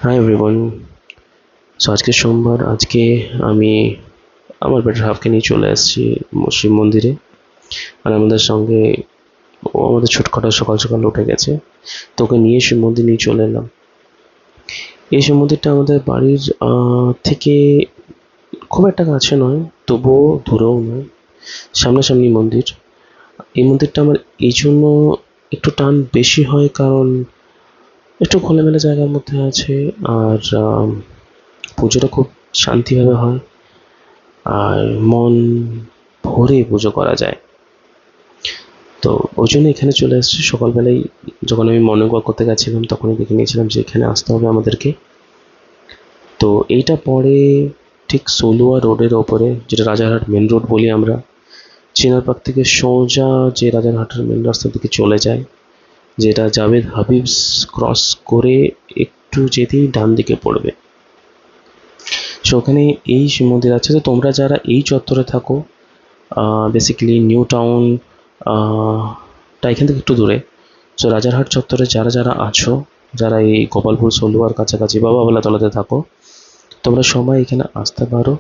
Hi everyone. আজকে সোমবার। আজকে আমি আমার বেটার হাফকে নিয়ে চলে আসছি শিব মন্দিরে। আর আমাদের সঙ্গে ও আমাদের ছোটখাটো সকাল সকাল উঠে গেছে, তো ওকে নিয়ে শিব মন্দির নিয়ে চলে এলাম। এই শিব মন্দিরটা আমাদের বাড়ির থেকে খুব একটা কাছে নয়, তবুও দূরেও নয়, সামনাসামনি মন্দির। এই মন্দিরটা আমার এই জন্য একটু টান বেশি হয়, কারণ একটু খোলামেলা জায়গার মধ্যে আছে। আর পুজোটা খুব শান্তিভাবে হয়, আর মন ভরে পুজো করা যায়। তো ওই জন্য এখানে চলে এসেছি সকালবেলায়। যখন আমি মর্নিং ওয়াক করতে গেছিলাম তখনই দেখে নিয়েছিলাম যে এখানে আসতে হবে আমাদেরকে। তো এইটা পড়ে ঠিক সলুয়া রোডের ওপরে, যেটা রাজারহাট মেন রোড বলি আমরা। চিনার পার্ক থেকে সোজা যে রাজারহাটের মেন রাস্তার দিকে চলে যায়, যেটা জাভেদ হাবিবস ক্রস করে একটু যেতেই ডান দিকে পড়বে। সো ওখানে এই শিব মন্দির আছে। তো তোমরা যারা এই চত্বরে থাকো, বেসিক্যালি নিউ টাউন টা এখান থেকে একটু দূরে। সো রাজারহাট চত্বরে যারা যারা আছো, যারা এই গোপালপুর সলুয়ার কাছাকাছি বা বাবলাতলাতে থাকো, তোমরা সবাই এখানে আসতে পারো।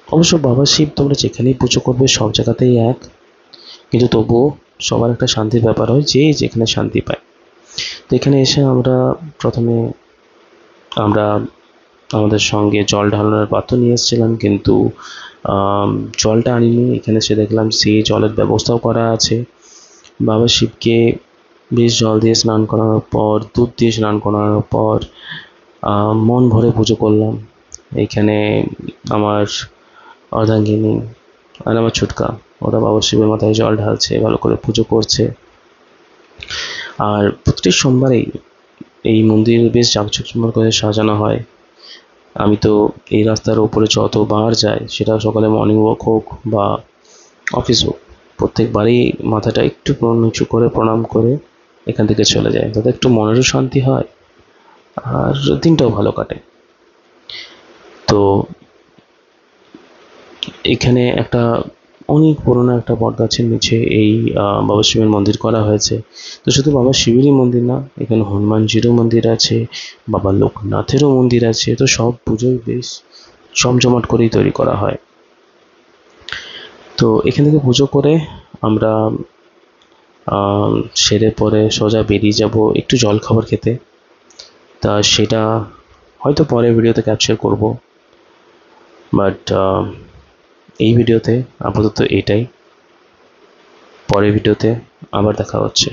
অবশ্য বাবা শিব তোমরা যেখানেই পুজো করবে সব জায়গাতেই এক, কিন্তু তবুও সবার একটা শান্তির ব্যাপার হয়, যে যেখানে শান্তি পায়। তো এখানে এসে প্রথমে আমরা আমাদের সঙ্গে জল ঢালানোর পাত্র নিয়ে এসেছিলাম, কিন্তু জলটা আনিনি। এখানে এসে দেখলাম সেই জলের ব্যবস্থাও করা আছে। বাবা শিবকে বেশ জল দিয়ে স্নান করানোর পর, দুধ দিয়ে স্নান করানোর পর মন ভরে পুজো করলাম। এইখানে আমার অর্ধাঙ্গিনী আর আমার ছুটকা, ওরা বাবা শিবের মাথায় জল ঢালছে, ভালো করে পুজো করছে। আর প্রতিটি সোমবারেই এই মন্দির বেশ জাঁকজমক করে সাজানো হয়। আমি তো এই রাস্তার ওপরে যতবার যাই, সেটা সকালে মর্নিং ওয়াক হোক বা অফিস হোক, প্রত্যেকবারই মাথাটা একটু নিচু করে প্রণাম করে এখান থেকে চলে যায়, তাতে একটু মনেরও শান্তি হয় আর দিনটাও ভালো কাটে। তো এখানে একটা অনেক পুরোনো একটা বটগাছের নিচে এই বাবা শিবের মন্দির করা হয়েছে। তো শুধু বাবা শিবেরই মন্দির না, এখানে হনুমানজিরও মন্দির আছে, বাবা লোকনাথেরও মন্দির আছে। তো সব পুজোই বেশ জমজমাট করেই তৈরি করা হয়। তো এখান থেকে পুজো করে আমরা সেরে পরে সোজা বেরিয়ে যাব একটু জলখাবার খেতে। তা সেটা হয়তো পরের ভিডিওতে ক্যাপচার করব, বাট এই ভিডিওতে আপাতত এটাই। পরের ভিডিওতে আবার দেখা হচ্ছে।